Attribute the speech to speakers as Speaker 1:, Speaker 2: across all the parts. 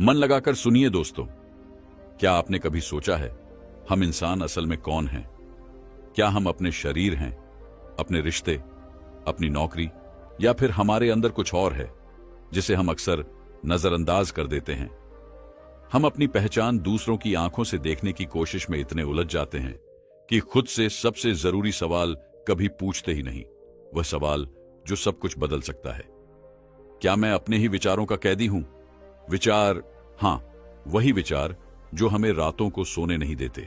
Speaker 1: मन लगाकर सुनिए दोस्तों। क्या आपने कभी सोचा है हम इंसान असल में कौन हैं? क्या हम अपने शरीर हैं, अपने रिश्ते, अपनी नौकरी, या फिर हमारे अंदर कुछ और है जिसे हम अक्सर नजरअंदाज कर देते हैं? हम अपनी पहचान दूसरों की आंखों से देखने की कोशिश में इतने उलझ जाते हैं कि खुद से सबसे जरूरी सवाल कभी पूछते ही नहीं। वह सवाल जो सब कुछ बदल सकता है। क्या मैं अपने ही विचारों का कैदी हूं? विचार, हां, वही विचार जो हमें रातों को सोने नहीं देते,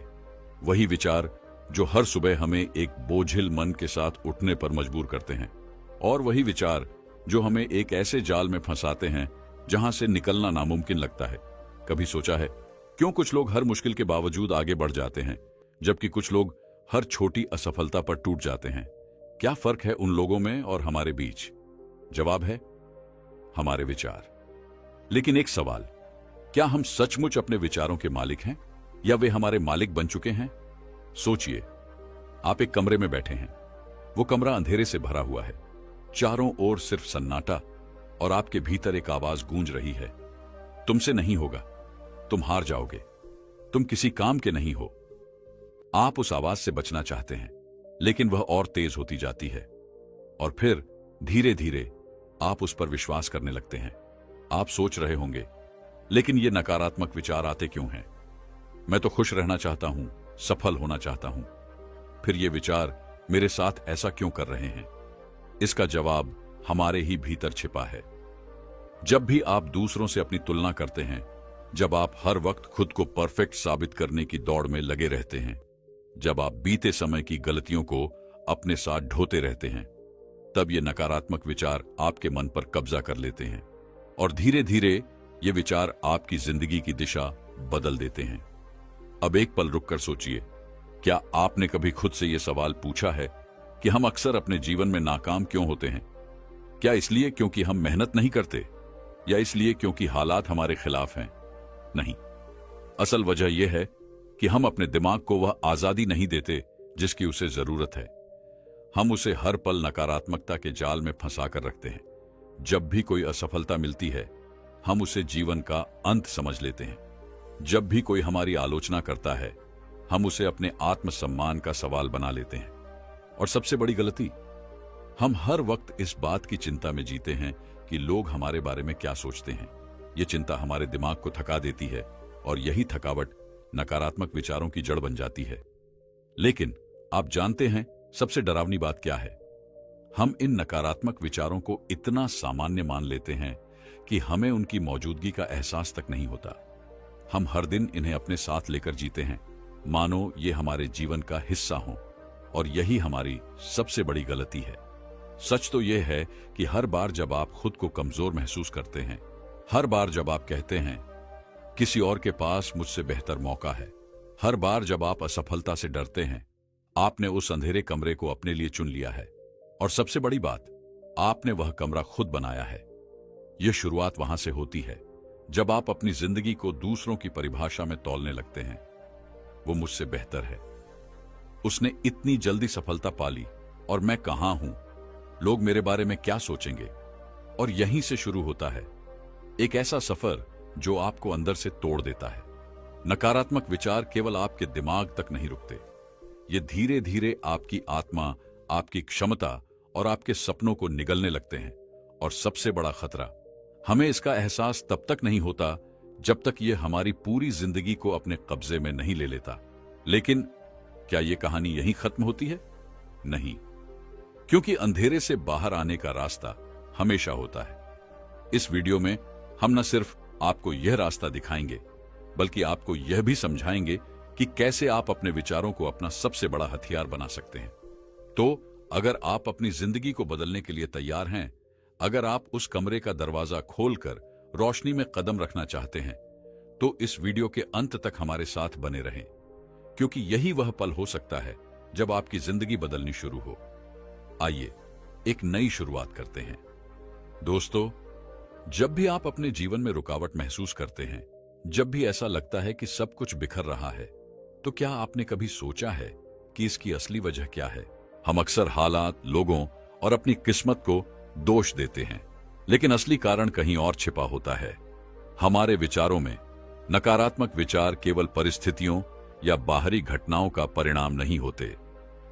Speaker 1: वही विचार जो हर सुबह हमें एक बोझिल मन के साथ उठने पर मजबूर करते हैं, और वही विचार जो हमें एक ऐसे जाल में फंसाते हैं जहां से निकलना नामुमकिन लगता है। कभी सोचा है क्यों कुछ लोग हर मुश्किल के बावजूद आगे बढ़ जाते हैं, जबकि कुछ लोग हर छोटी असफलता पर टूट जाते हैं? क्या फर्क है उन लोगों में और हमारे बीच? जवाब है हमारे विचार। लेकिन एक सवाल, क्या हम सचमुच अपने विचारों के मालिक हैं या वे हमारे मालिक बन चुके हैं? सोचिए, आप एक कमरे में बैठे हैं। वो कमरा अंधेरे से भरा हुआ है, चारों ओर सिर्फ सन्नाटा, और आपके भीतर एक आवाज गूंज रही है, तुमसे नहीं होगा, तुम हार जाओगे, तुम किसी काम के नहीं हो। आप उस आवाज से बचना चाहते हैं, लेकिन वह और तेज होती जाती है, और फिर धीरे धीरे आप उस पर विश्वास करने लगते हैं। आप सोच रहे होंगे, लेकिन ये नकारात्मक विचार आते क्यों हैं? मैं तो खुश रहना चाहता हूं, सफल होना चाहता हूं, फिर ये विचार मेरे साथ ऐसा क्यों कर रहे हैं? इसका जवाब हमारे ही भीतर छिपा है। जब भी आप दूसरों से अपनी तुलना करते हैं, जब आप हर वक्त खुद को परफेक्ट साबित करने की दौड़ में लगे रहते हैं, जब आप बीते समय की गलतियों को अपने साथ ढोते रहते हैं, तब ये नकारात्मक विचार आपके मन पर कब्जा कर लेते हैं, और धीरे धीरे ये विचार आपकी जिंदगी की दिशा बदल देते हैं। अब एक पल रुककर सोचिए, क्या आपने कभी खुद से यह सवाल पूछा है कि हम अक्सर अपने जीवन में नाकाम क्यों होते हैं? क्या इसलिए क्योंकि हम मेहनत नहीं करते, या इसलिए क्योंकि हालात हमारे खिलाफ हैं? नहीं, असल वजह यह है कि हम अपने दिमाग को वह आजादी नहीं देते जिसकी उसे जरूरत है। हम उसे हर पल नकारात्मकता के जाल में फंसा कर रखते हैं। जब भी कोई असफलता मिलती है, हम उसे जीवन का अंत समझ लेते हैं। जब भी कोई हमारी आलोचना करता है, हम उसे अपने आत्मसम्मान का सवाल बना लेते हैं। और सबसे बड़ी गलती, हम हर वक्त इस बात की चिंता में जीते हैं कि लोग हमारे बारे में क्या सोचते हैं। यह चिंता हमारे दिमाग को थका देती है, और यही थकावट नकारात्मक विचारों की जड़ बन जाती है। लेकिन आप जानते हैं सबसे डरावनी बात क्या है? हम इन नकारात्मक विचारों को इतना सामान्य मान लेते हैं कि हमें उनकी मौजूदगी का एहसास तक नहीं होता। हम हर दिन इन्हें अपने साथ लेकर जीते हैं, मानो ये हमारे जीवन का हिस्सा हो, और यही हमारी सबसे बड़ी गलती है। सच तो यह है कि हर बार जब आप खुद को कमजोर महसूस करते हैं, हर बार जब आप कहते हैं किसी और के पास मुझसे बेहतर मौका है, हर बार जब आप असफलता से डरते हैं, आपने उस अंधेरे कमरे को अपने लिए चुन लिया है। और सबसे बड़ी बात, आपने वह कमरा खुद बनाया है। यह शुरुआत वहां से होती है जब आप अपनी जिंदगी को दूसरों की परिभाषा में तौलने लगते हैं। वो मुझसे बेहतर है, उसने इतनी जल्दी सफलता पाली, और मैं कहां हूं? लोग मेरे बारे में क्या सोचेंगे? और यहीं से शुरू होता है एक ऐसा सफर जो आपको अंदर से तोड़ देता है। नकारात्मक विचार केवल आपके दिमाग तक नहीं रुकते, ये धीरे धीरे आपकी आत्मा, आपकी क्षमता और आपके सपनों को निगलने लगते हैं। और सबसे बड़ा खतरा, हमें इसका एहसास तब तक नहीं होता जब तक यह हमारी पूरी जिंदगी को अपने कब्जे में नहीं ले लेता। लेकिन क्या यह कहानी यहीं खत्म होती है? नहीं, क्योंकि अंधेरे से बाहर आने का रास्ता हमेशा होता है। इस वीडियो में हम न सिर्फ आपको यह रास्ता दिखाएंगे, बल्कि आपको यह भी समझाएंगे कि कैसे आप अपने विचारों को अपना सबसे बड़ा हथियार बना सकते हैं। तो अगर आप अपनी जिंदगी को बदलने के लिए तैयार हैं, अगर आप उस कमरे का दरवाजा खोलकर रोशनी में कदम रखना चाहते हैं, तो इस वीडियो के अंत तक हमारे साथ बने रहें, क्योंकि यही वह पल हो सकता है जब आपकी जिंदगी बदलनी शुरू हो। आइए एक नई शुरुआत करते हैं। दोस्तों, जब भी आप अपने जीवन में रुकावट महसूस करते हैं, जब भी ऐसा लगता है कि सब कुछ बिखर रहा है, तो क्या आपने कभी सोचा है कि इसकी असली वजह क्या है? हम अक्सर हालात, लोगों और अपनी किस्मत को दोष देते हैं, लेकिन असली कारण कहीं और छिपा होता है। हमारे विचारों में नकारात्मक विचार केवल परिस्थितियों या बाहरी घटनाओं का परिणाम नहीं होते।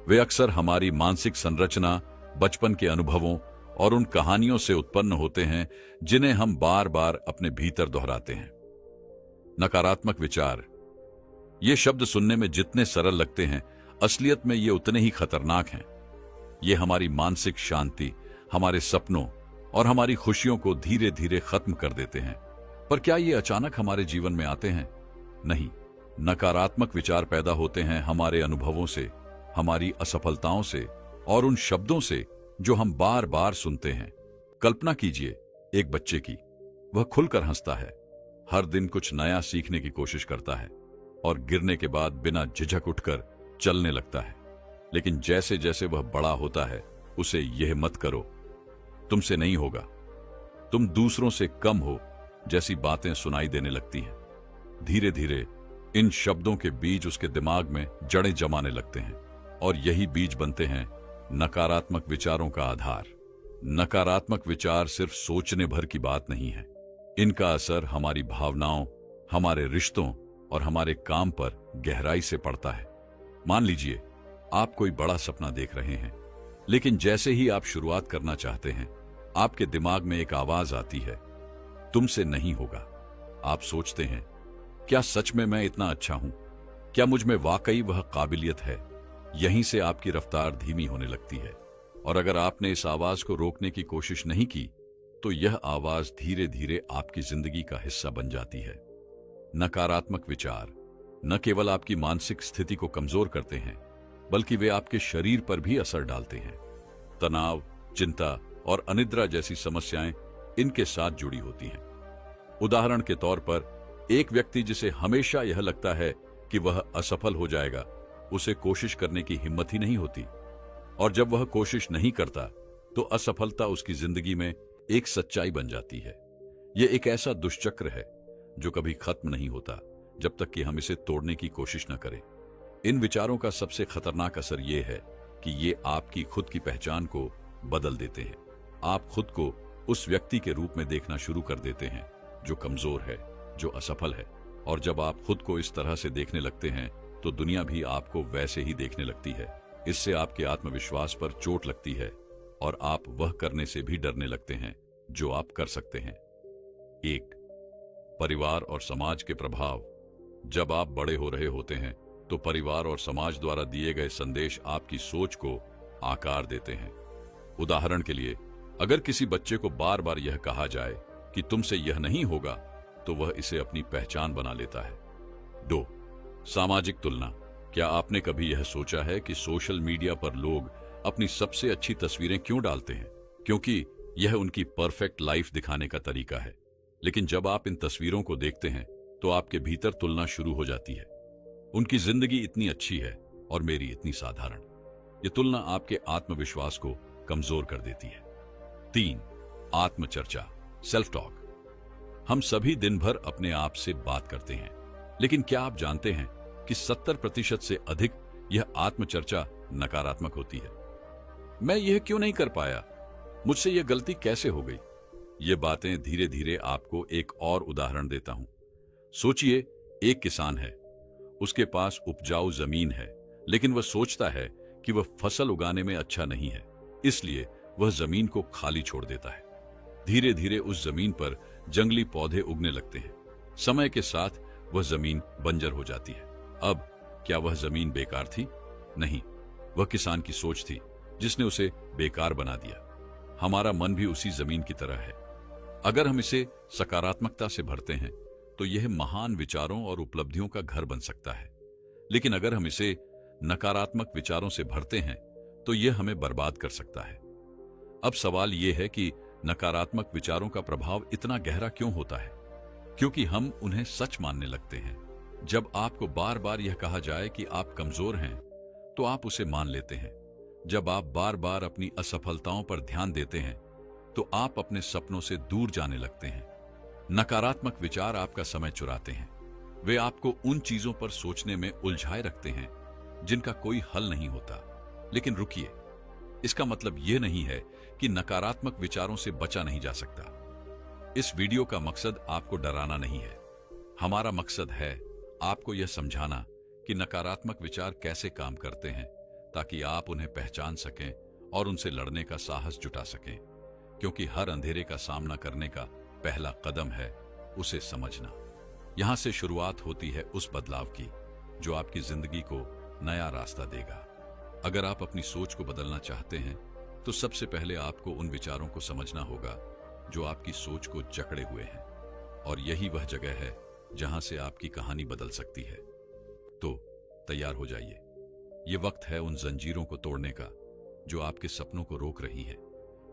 Speaker 1: वे अक्सर हमारी मानसिक संरचना, बचपन के अनुभवों और उन कहानियों से उत्पन्न होते हैं जिन्हें हम बार बार अपने भीतर दोहराते हैं। नकारात्मक विचार, ये शब्द सुनने में जितने सरल लगते हैं, असलियत में ये उतने ही खतरनाक हैं। ये हमारी मानसिक शांति, हमारे सपनों और हमारी खुशियों को धीरे धीरे खत्म कर देते हैं। पर क्या ये अचानक हमारे जीवन में आते हैं? नहीं। नकारात्मक विचार पैदा होते हैं हमारे अनुभवों से, हमारी असफलताओं से और उन शब्दों से जो हम बार बार सुनते हैं। कल्पना कीजिए एक बच्चे की। वह खुलकर हंसता है, हर दिन कुछ नया सीखने की कोशिश करता है और गिरने के बाद बिना झिझक उठकर चलने लगता है। लेकिन जैसे जैसे वह बड़ा होता है, उसे यह मत करो, तुमसे नहीं होगा, तुम दूसरों से कम हो जैसी बातें सुनाई देने लगती हैं। धीरे धीरे इन शब्दों के बीज उसके दिमाग में जड़ें जमाने लगते हैं और यही बीज बनते हैं नकारात्मक विचारों का आधार। नकारात्मक विचार सिर्फ सोचने भर की बात नहीं है। इनका असर हमारी भावनाओं, हमारे रिश्तों और हमारे काम पर गहराई से पड़ता है। मान लीजिए आप कोई बड़ा सपना देख रहे हैं, लेकिन जैसे ही आप शुरुआत करना चाहते हैं, आपके दिमाग में एक आवाज आती है, तुमसे नहीं होगा। आप सोचते हैं, क्या सच में मैं इतना अच्छा हूं? क्या मुझ में वाकई वह काबिलियत है? यहीं से आपकी रफ्तार धीमी होने लगती है। और अगर आपने इस आवाज को रोकने की कोशिश नहीं की, तो यह आवाज धीरे धीरे आपकी जिंदगी का हिस्सा बन जाती है। नकारात्मक विचार न केवल आपकी मानसिक स्थिति को कमजोर करते हैं, बल्कि वे आपके शरीर पर भी असर डालते हैं। तनाव, चिंता और अनिद्रा जैसी समस्याएं इनके साथ जुड़ी होती हैं। उदाहरण के तौर पर, एक व्यक्ति जिसे हमेशा यह लगता है कि वह असफल हो जाएगा, उसे कोशिश करने की हिम्मत ही नहीं होती। और जब वह कोशिश नहीं करता, तो असफलता उसकी जिंदगी में एक सच्चाई बन जाती है। यह एक ऐसा दुष्चक्र है जो कभी खत्म नहीं होता जब तक कि हम इसे तोड़ने की कोशिश न करें। इन विचारों का सबसे खतरनाक असर यह है कि ये आपकी खुद की पहचान को बदल देते हैं। आप खुद को उस व्यक्ति के रूप में देखना शुरू कर देते हैं जो कमजोर है, जो असफल है। और जब आप खुद को इस तरह से देखने लगते हैं, तो दुनिया भी आपको वैसे ही देखने लगती है। इससे आपके आत्मविश्वास पर चोट लगती है और आप वह करने से भी डरने लगते हैं जो आप कर सकते हैं। एक, परिवार और समाज के प्रभाव। जब आप बड़े हो रहे होते हैं, तो परिवार और समाज द्वारा दिए गए संदेश आपकी सोच को आकार देते हैं। उदाहरण के लिए, अगर किसी बच्चे को बार बार यह कहा जाए कि तुमसे यह नहीं होगा, तो वह इसे अपनी पहचान बना लेता है। 2, सामाजिक तुलना। क्या आपने कभी यह सोचा है कि सोशल मीडिया पर लोग अपनी सबसे अच्छी तस्वीरें क्यों डालते हैं? क्योंकि यह उनकी परफेक्ट लाइफ दिखाने का तरीका है। लेकिन जब आप इन तस्वीरों को देखते हैं, तो आपके भीतर तुलना शुरू हो जाती है। उनकी जिंदगी इतनी अच्छी है और मेरी इतनी साधारण। यह तुलना आपके आत्मविश्वास को कमजोर कर देती है। 3, आत्मचर्चा, सेल्फ टॉक। हम सभी दिन भर अपने आप से बात करते हैं, लेकिन क्या आप जानते हैं कि 70% से अधिक यह आत्मचर्चा नकारात्मक होती है? मैं यह क्यों नहीं कर पाया? मुझसे यह गलती कैसे हो गई? ये बातें धीरे धीरे आपको एक और उदाहरण देता हूं। सोचिए, एक किसान है, उसके पास उपजाऊ जमीन है, लेकिन वह सोचता है कि वह फसल उगाने में अच्छा नहीं है, इसलिए वह जमीन को खाली छोड़ देता है। धीरे धीरे उस जमीन पर जंगली पौधे उगने लगते हैं। समय के साथ वह जमीन बंजर हो जाती है। अब क्या वह जमीन बेकार थी? नहीं, वह किसान की सोच थी जिसने उसे बेकार बना दिया। हमारा मन भी उसी जमीन की तरह है। अगर हम इसे सकारात्मकता से भरते हैं, तो यह महान विचारों और उपलब्धियों का घर बन सकता है। लेकिन अगर हम इसे नकारात्मक विचारों से भरते हैं, तो यह हमें बर्बाद कर सकता है। अब सवाल यह है कि नकारात्मक विचारों का प्रभाव इतना गहरा क्यों होता है? क्योंकि हम उन्हें सच मानने लगते हैं। जब आपको बार बार यह कहा जाए कि आप कमजोर हैं, तो आप उसे मान लेते हैं। जब आप बार बार अपनी असफलताओं पर ध्यान देते हैं, तो आप अपने सपनों से दूर जाने लगते हैं। नकारात्मक विचार आपका समय चुराते हैं। वे आपको उन चीजों पर सोचने में उलझाए रखते हैं जिनका कोई हल नहीं होता। लेकिन रुकिए, इसका मतलब यह नहीं है कि नकारात्मक विचारों से बचा नहीं जा सकता। इस वीडियो का मकसद आपको डराना नहीं है। हमारा मकसद है आपको यह समझाना कि नकारात्मक विचार कैसे काम करते हैं, ताकि आप उन्हें पहचान सकें और उनसे लड़ने का साहस जुटा सकें। क्योंकि हर अंधेरे का सामना करने का पहला कदम है उसे समझना। यहां से शुरुआत होती है उस बदलाव की जो आपकी जिंदगी को नया रास्ता देगा। अगर आप अपनी सोच को बदलना चाहते हैं तो सबसे पहले आपको उन विचारों को समझना होगा जो आपकी सोच को जकड़े हुए हैं, और यही वह जगह है जहां से आपकी कहानी बदल सकती है। तो तैयार हो जाइए, ये वक्त है उन जंजीरों को तोड़ने का जो आपके सपनों को रोक रही है,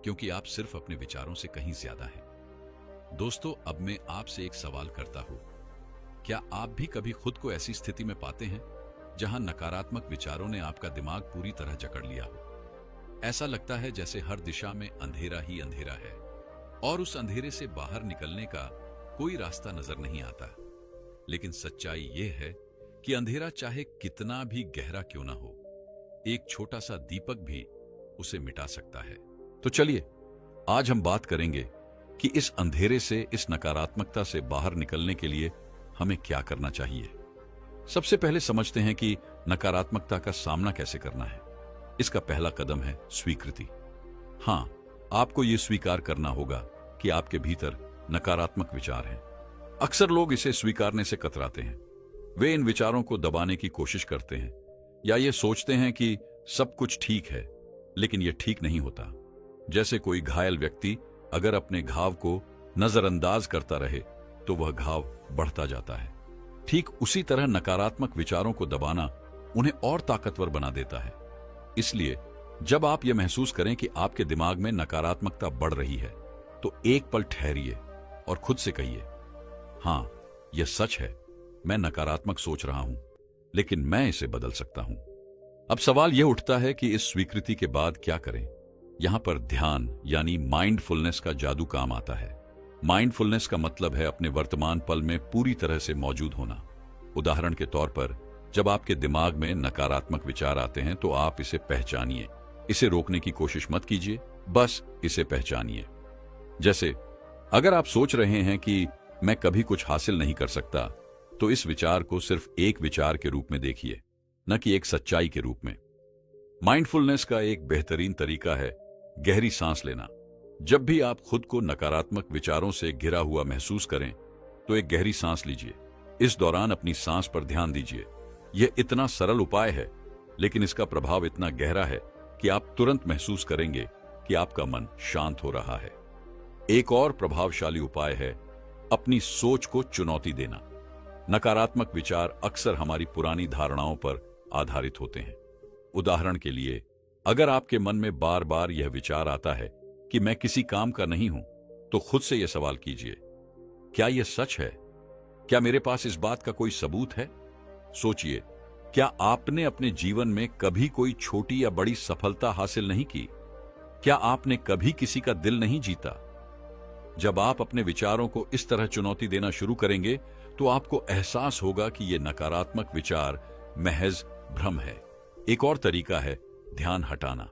Speaker 1: क्योंकि आप सिर्फ अपने विचारों से कहीं ज्यादा हैं। दोस्तों, अब मैं आपसे एक सवाल करता हूं, क्या आप भी कभी खुद को ऐसी स्थिति में पाते हैं जहां नकारात्मक विचारों ने आपका दिमाग पूरी तरह जकड़ लिया हो? ऐसा लगता है जैसे हर दिशा में अंधेरा ही अंधेरा है और उस अंधेरे से बाहर निकलने का कोई रास्ता नजर नहीं आता। लेकिन सच्चाई यह है कि अंधेरा चाहे कितना भी गहरा क्यों ना हो, एक छोटा सा दीपक भी उसे मिटा सकता है। तो चलिए आज हम बात करेंगे कि इस अंधेरे से, इस नकारात्मकता से बाहर निकलने के लिए हमें क्या करना चाहिए। सबसे पहले समझते हैं कि नकारात्मकता का सामना कैसे करना है। इसका पहला कदम है स्वीकृति। हां, आपको यह स्वीकार करना होगा कि आपके भीतर नकारात्मक विचार हैं। अक्सर लोग इसे स्वीकारने से कतराते हैं। वे इन विचारों को दबाने की कोशिश करते हैं या ये सोचते हैं कि सब कुछ ठीक है, लेकिन यह ठीक नहीं होता। जैसे कोई घायल व्यक्ति अगर अपने घाव को नजरअंदाज करता रहे तो वह घाव बढ़ता जाता है। ठीक उसी तरह नकारात्मक विचारों को दबाना उन्हें और ताकतवर बना देता है। इसलिए जब आप यह महसूस करें कि आपके दिमाग में नकारात्मकता बढ़ रही है, तो एक पल ठहरिए और खुद से कहिए, हां, यह सच है, मैं नकारात्मक सोच रहा हूं, लेकिन मैं इसे बदल सकता हूं। अब सवाल यह उठता है कि इस स्वीकृति के बाद क्या करें। यहां पर ध्यान यानी माइंडफुलनेस का जादू काम आता है। माइंडफुलनेस का मतलब है अपने वर्तमान पल में पूरी तरह से मौजूद होना। उदाहरण के तौर पर, जब आपके दिमाग में नकारात्मक विचार आते हैं तो आप इसे पहचानिए। इसे रोकने की कोशिश मत कीजिए, बस इसे पहचानिए। जैसे अगर आप सोच रहे हैं कि मैं कभी कुछ हासिल नहीं कर सकता, तो इस विचार को सिर्फ एक विचार के रूप में देखिए, न कि एक सच्चाई के रूप में। माइंडफुलनेस का एक बेहतरीन तरीका है गहरी सांस लेना। जब भी आप खुद को नकारात्मक विचारों से घिरा हुआ महसूस करें, तो एक गहरी सांस लीजिए। इस दौरान अपनी सांस पर ध्यान दीजिए। यह इतना सरल उपाय है, लेकिन इसका प्रभाव इतना गहरा है कि आप तुरंत महसूस करेंगे कि आपका मन शांत हो रहा है। एक और प्रभावशाली उपाय है अपनी सोच को चुनौती देना। नकारात्मक विचार अक्सर हमारी पुरानी धारणाओं पर आधारित होते हैं। उदाहरण के लिए, अगर आपके मन में बार बार यह विचार आता है कि मैं किसी काम का नहीं हूं, तो खुद से यह सवाल कीजिए, क्या यह सच है? क्या मेरे पास इस बात का कोई सबूत है? सोचिए, क्या आपने अपने जीवन में कभी कोई छोटी या बड़ी सफलता हासिल नहीं की? क्या आपने कभी किसी का दिल नहीं जीता? जब आप अपने विचारों को इस तरह चुनौती देना शुरू करेंगे, तो आपको एहसास होगा कि यह नकारात्मक विचार महज भ्रम है। एक और तरीका है ध्यान हटाना।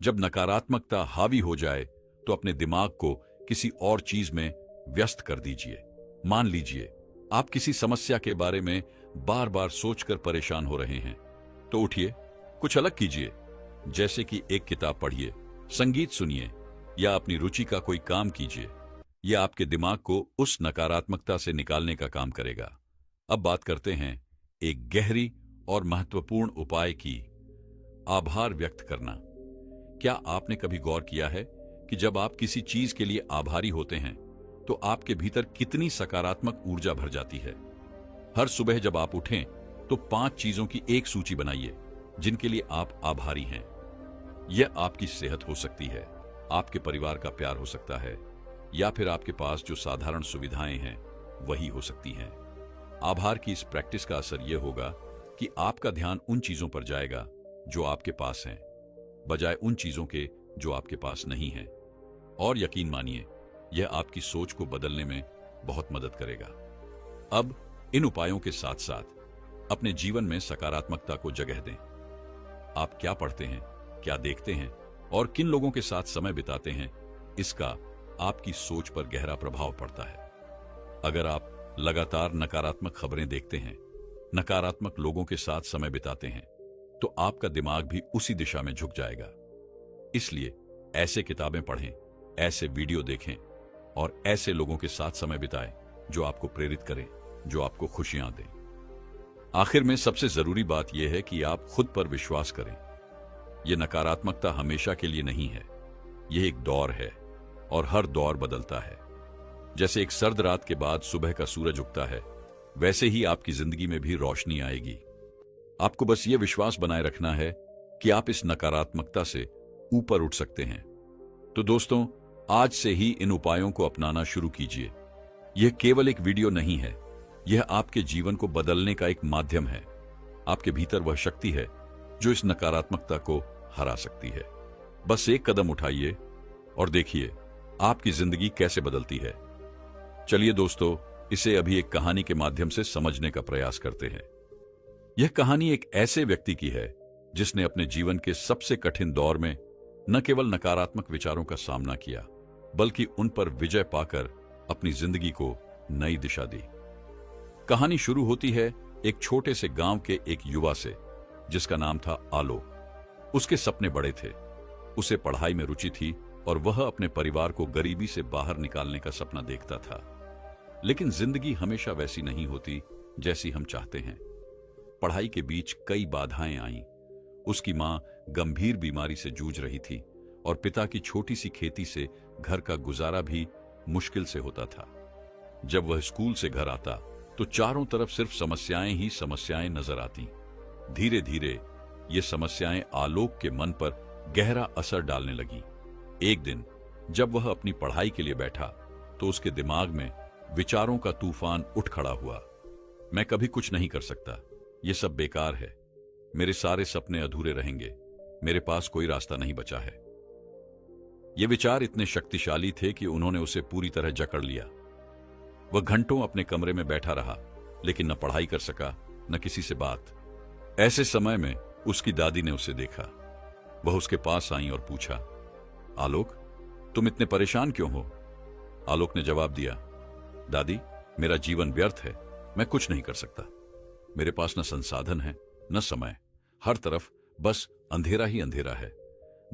Speaker 1: जब नकारात्मकता हावी हो जाए, तो अपने दिमाग को किसी और चीज में व्यस्त कर दीजिए। मान लीजिए आप किसी समस्या के बारे में बार बार सोचकर परेशान हो रहे हैं, तो उठिए, कुछ अलग कीजिए। जैसे कि एक किताब पढ़िए, संगीत सुनिए या अपनी रुचि का कोई काम कीजिए। यह आपके दिमाग को उस नकारात्मकता से निकालने का काम करेगा। अब बात करते हैं एक गहरी और महत्वपूर्ण उपाय की, आभार व्यक्त करना। क्या आपने कभी गौर किया है कि जब आप किसी चीज के लिए आभारी होते हैं, तो आपके भीतर कितनी सकारात्मक ऊर्जा भर जाती है? हर सुबह जब आप उठें, तो 5 चीजों की एक सूची बनाइए जिनके लिए आप आभारी हैं। यह आपकी सेहत हो सकती है, आपके परिवार का प्यार हो सकता है, या फिर आपके पास जो साधारण सुविधाएं हैं वही हो सकती हैं। आभार की इस प्रैक्टिस का असर यह होगा कि आपका ध्यान उन चीजों पर जाएगा जो आपके पास हैं, बजाय उन चीजों के जो आपके पास नहीं हैं। और यकीन मानिए, यह आपकी सोच को बदलने में बहुत मदद करेगा। अब इन उपायों के साथ साथ अपने जीवन में सकारात्मकता को जगह दें। आप क्या पढ़ते हैं, क्या देखते हैं और किन लोगों के साथ समय बिताते हैं, इसका आपकी सोच पर गहरा प्रभाव पड़ता है। अगर आप लगातार नकारात्मक खबरें देखते हैं, नकारात्मक लोगों के साथ समय बिताते हैं, तो आपका दिमाग भी उसी दिशा में झुक जाएगा। इसलिए ऐसे किताबें पढ़ें, ऐसे वीडियो देखें और ऐसे लोगों के साथ समय बिताएं जो आपको प्रेरित करें, जो आपको खुशियां दें। आखिर में सबसे जरूरी बात यह है कि आप खुद पर विश्वास करें। यह नकारात्मकता हमेशा के लिए नहीं है, यह एक दौर है और हर दौर बदलता है। जैसे एक सर्द रात के बाद सुबह का सूरज उगता है, वैसे ही आपकी जिंदगी में भी रोशनी आएगी। आपको बस यह विश्वास बनाए रखना है कि आप इस नकारात्मकता से ऊपर उठ सकते हैं। तो दोस्तों, आज से ही इन उपायों को अपनाना शुरू कीजिए। यह केवल एक वीडियो नहीं है, यह आपके जीवन को बदलने का एक माध्यम है। आपके भीतर वह शक्ति है जो इस नकारात्मकता को हरा सकती है। बस एक कदम उठाइए और देखिए आपकी जिंदगी कैसे बदलती है। चलिए दोस्तों, इसे अभी एक कहानी के माध्यम से समझने का प्रयास करते हैं। यह कहानी एक ऐसे व्यक्ति की है जिसने अपने जीवन के सबसे कठिन दौर में न केवल नकारात्मक विचारों का सामना किया, बल्कि उन पर विजय पाकर अपनी जिंदगी को नई दिशा दी। कहानी शुरू होती है एक छोटे से गांव के एक युवा से, जिसका नाम था आलोक। उसके सपने बड़े थे, उसे पढ़ाई में रुचि थी और वह अपने परिवार को गरीबी से बाहर निकालने का सपना देखता था। लेकिन जिंदगी हमेशा वैसी नहीं होती जैसी हम चाहते हैं। पढ़ाई के बीच कई बाधाएं आईं। उसकी मां गंभीर बीमारी से जूझ रही थी और पिता की छोटी सी खेती से घर का गुजारा भी मुश्किल से होता था। जब वह स्कूल से घर आता तो चारों तरफ सिर्फ समस्याएं ही समस्याएं नजर आती। धीरे धीरे ये समस्याएं आलोक के मन पर गहरा असर डालने लगी। एक दिन जब वह अपनी पढ़ाई के लिए बैठा तो उसके दिमाग में विचारों का तूफान उठ खड़ा हुआ। मैं कभी कुछ नहीं कर सकता, ये सब बेकार है, मेरे सारे सपने अधूरे रहेंगे, मेरे पास कोई रास्ता नहीं बचा है। ये विचार इतने शक्तिशाली थे कि उन्होंने उसे पूरी तरह जकड़ लिया। वह घंटों अपने कमरे में बैठा रहा, लेकिन न पढ़ाई कर सका, न किसी से बात। ऐसे समय में उसकी दादी ने उसे देखा। वह उसके पास आई और पूछा, आलोक, तुम इतने परेशान क्यों हो? आलोक ने जवाब दिया, दादी, मेरा जीवन व्यर्थ है, मैं कुछ नहीं कर सकता। मेरे पास न संसाधन है, न समय, हर तरफ बस अंधेरा ही अंधेरा है।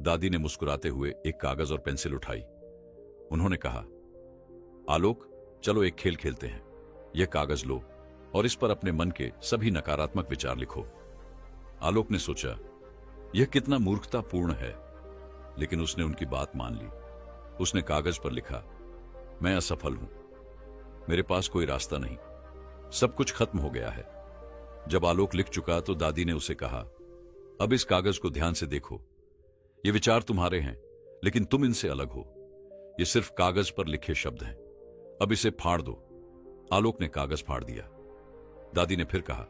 Speaker 1: दादी ने मुस्कुराते हुए एक कागज और पेंसिल उठाई। उन्होंने कहा, आलोक, चलो एक खेल खेलते हैं। यह कागज लो और इस पर अपने मन के सभी नकारात्मक विचार लिखो। आलोक ने सोचा, यह कितना मूर्खतापूर्ण है, लेकिन उसने उनकी बात मान ली। उसने कागज पर लिखा, मैं असफल हूं, मेरे पास कोई रास्ता नहीं, सब कुछ खत्म हो गया है। जब आलोक लिख चुका तो दादी ने उसे कहा, अब इस कागज को ध्यान से देखो। ये विचार तुम्हारे हैं, लेकिन तुम इनसे अलग हो। ये सिर्फ कागज पर लिखे शब्द हैं, अब इसे फाड़ दो। आलोक ने कागज फाड़ दिया। दादी ने फिर कहा,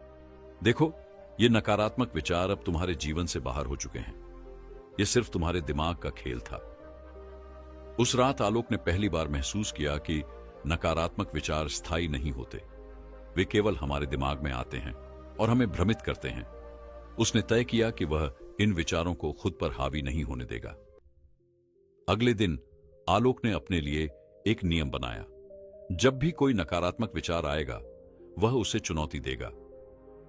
Speaker 1: देखो, ये नकारात्मक विचार अब तुम्हारे जीवन से बाहर हो चुके हैं, ये सिर्फ तुम्हारे दिमाग का खेल था। उस रात आलोक ने पहली बार महसूस किया कि नकारात्मक विचार स्थायी नहीं होते, वे केवल हमारे दिमाग में आते हैं और हमें भ्रमित करते हैं। उसने तय किया कि वह इन विचारों को खुद पर हावी नहीं होने देगा। अगले दिन आलोक ने अपने लिए एक नियम बनाया, जब भी कोई नकारात्मक विचार आएगा वह उसे चुनौती देगा।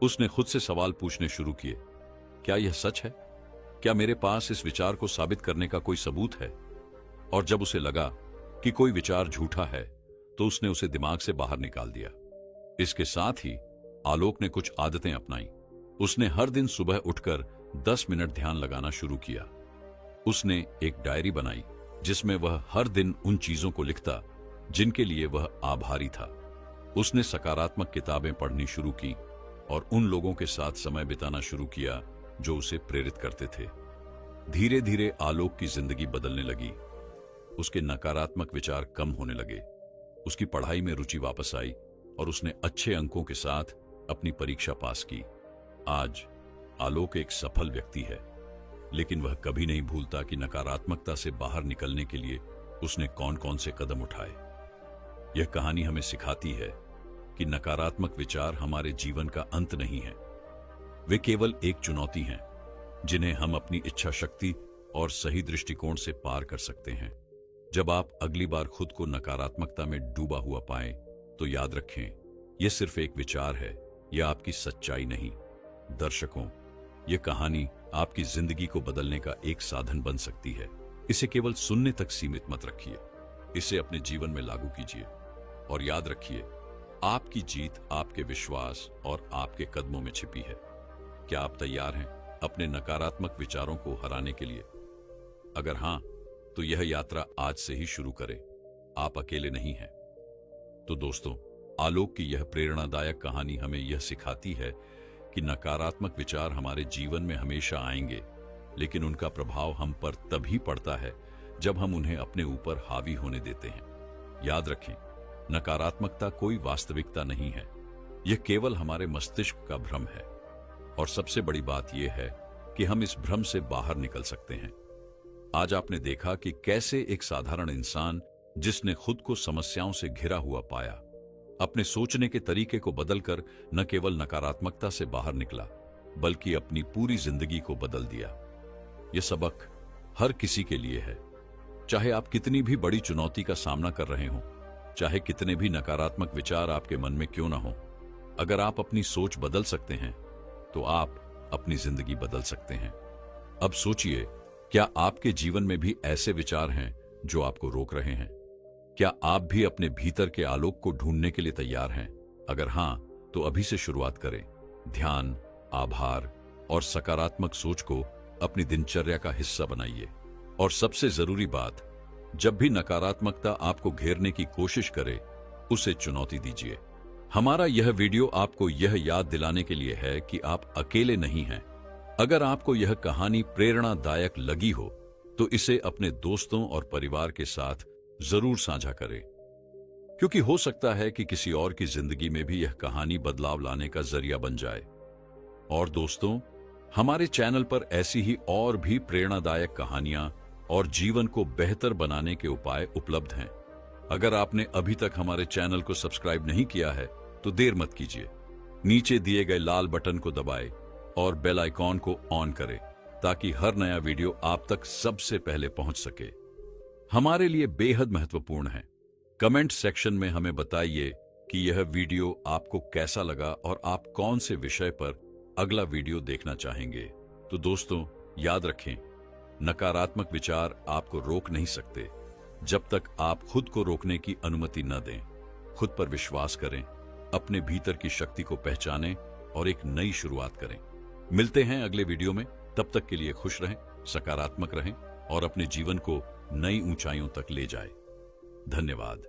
Speaker 1: उसने खुद से सवाल पूछने शुरू किए, क्या यह सच है? क्या मेरे पास इस विचार को साबित करने का कोई सबूत है? और जब उसे लगा कि कोई विचार झूठा है तो उसने उसे दिमाग से बाहर निकाल दिया। इसके साथ ही आलोक ने कुछ आदतें अपनाई। उसने हर दिन सुबह उठकर 10 मिनट ध्यान लगाना शुरू किया। उसने एक डायरी बनाई जिसमें वह हर दिन उन चीजों को लिखता जिनके लिए वह आभारी था। उसने सकारात्मक किताबें पढ़नी शुरू की और उन लोगों के साथ समय बिताना शुरू किया जो उसे प्रेरित करते थे। धीरे धीरे आलोक की जिंदगी बदलने लगी। उसके नकारात्मक विचार कम होने लगे, उसकी पढ़ाई में रुचि वापस आई और उसने अच्छे अंकों के साथ अपनी परीक्षा पास की। आज आलोक एक सफल व्यक्ति है, लेकिन वह कभी नहीं भूलता कि नकारात्मकता से बाहर निकलने के लिए उसने कौन कौन से कदम उठाए। यह कहानी हमें सिखाती है कि नकारात्मक विचार हमारे जीवन का अंत नहीं है, वे केवल एक चुनौती हैं जिन्हें हम अपनी इच्छा शक्ति और सही दृष्टिकोण से पार कर सकते हैं। जब आप अगली बार खुद को नकारात्मकता में डूबा हुआ पाएं, तो याद रखें, यह सिर्फ एक विचार है, यह आपकी सच्चाई नहीं। दर्शकों, यह कहानी आपकी जिंदगी को बदलने का एक साधन बन सकती है। इसे केवल सुनने तक सीमित मत रखिए, इसे अपने जीवन में लागू कीजिए और याद रखिए, आपकी जीत आपके विश्वास और आपके कदमों में छिपी है। क्या आप तैयार हैं अपने नकारात्मक विचारों को हराने के लिए? अगर हां, तो यह यात्रा आज से ही शुरू करें। आप अकेले नहीं हैं। तो दोस्तों, आलोक की यह प्रेरणादायक कहानी हमें यह सिखाती है कि नकारात्मक विचार हमारे जीवन में हमेशा आएंगे, लेकिन उनका प्रभाव हम पर तभी पड़ता है जब हम उन्हें अपने ऊपर हावी होने देते हैं। याद रखें, नकारात्मकता कोई वास्तविकता नहीं है, यह केवल हमारे मस्तिष्क का भ्रम है। और सबसे बड़ी बात यह है कि हम इस भ्रम से बाहर निकल सकते हैं। आज आपने देखा कि कैसे एक साधारण इंसान, जिसने खुद को समस्याओं से घिरा हुआ पाया, अपने सोचने के तरीके को बदलकर न केवल नकारात्मकता से बाहर निकला, बल्कि अपनी पूरी जिंदगी को बदल दिया। यह सबक हर किसी के लिए है, चाहे आप कितनी भी बड़ी चुनौती का सामना कर रहे हों, चाहे कितने भी नकारात्मक विचार आपके मन में क्यों ना हो। अगर आप अपनी सोच बदल सकते हैं, तो आप अपनी जिंदगी बदल सकते हैं। अब सोचिए, क्या आपके जीवन में भी ऐसे विचार हैं जो आपको रोक रहे हैं? क्या आप भी अपने भीतर के आलोक को ढूंढने के लिए तैयार हैं? अगर हां, तो अभी से शुरुआत करें। ध्यान, आभार और सकारात्मक सोच को अपनी दिनचर्या का हिस्सा बनाइए। और सबसे जरूरी बात, जब भी नकारात्मकता आपको घेरने की कोशिश करे, उसे चुनौती दीजिए। हमारा यह वीडियो आपको यह याद दिलाने के लिए है कि आप अकेले नहीं हैं। अगर आपको यह कहानी प्रेरणादायक लगी हो, तो इसे अपने दोस्तों और परिवार के साथ जरूर साझा करें, क्योंकि हो सकता है कि किसी और की जिंदगी में भी यह कहानी बदलाव लाने का जरिया बन जाए। और दोस्तों, हमारे चैनल पर ऐसी ही और भी प्रेरणादायक कहानियां और जीवन को बेहतर बनाने के उपाय उपलब्ध हैं। अगर आपने अभी तक हमारे चैनल को सब्सक्राइब नहीं किया है, तो देर मत कीजिए। नीचे दिए गए लाल बटन को दबाएं और बेल आइकॉन को ऑन करें, ताकि हर नया वीडियो आप तक सबसे पहले पहुंच सके। हमारे लिए बेहद महत्वपूर्ण है, कमेंट सेक्शन में हमें बताइए कि यह वीडियो आपको कैसा लगा और आप कौन से विषय पर अगला वीडियो देखना चाहेंगे। तो दोस्तों, याद रखें, नकारात्मक विचार आपको रोक नहीं सकते जब तक आप खुद को रोकने की अनुमति न दें। खुद पर विश्वास करें, अपने भीतर की शक्ति को पहचानें और एक नई शुरुआत करें। मिलते हैं अगले वीडियो में। तब तक के लिए खुश रहें, सकारात्मक रहें और अपने जीवन को नई ऊंचाइयों तक ले जाएं। धन्यवाद।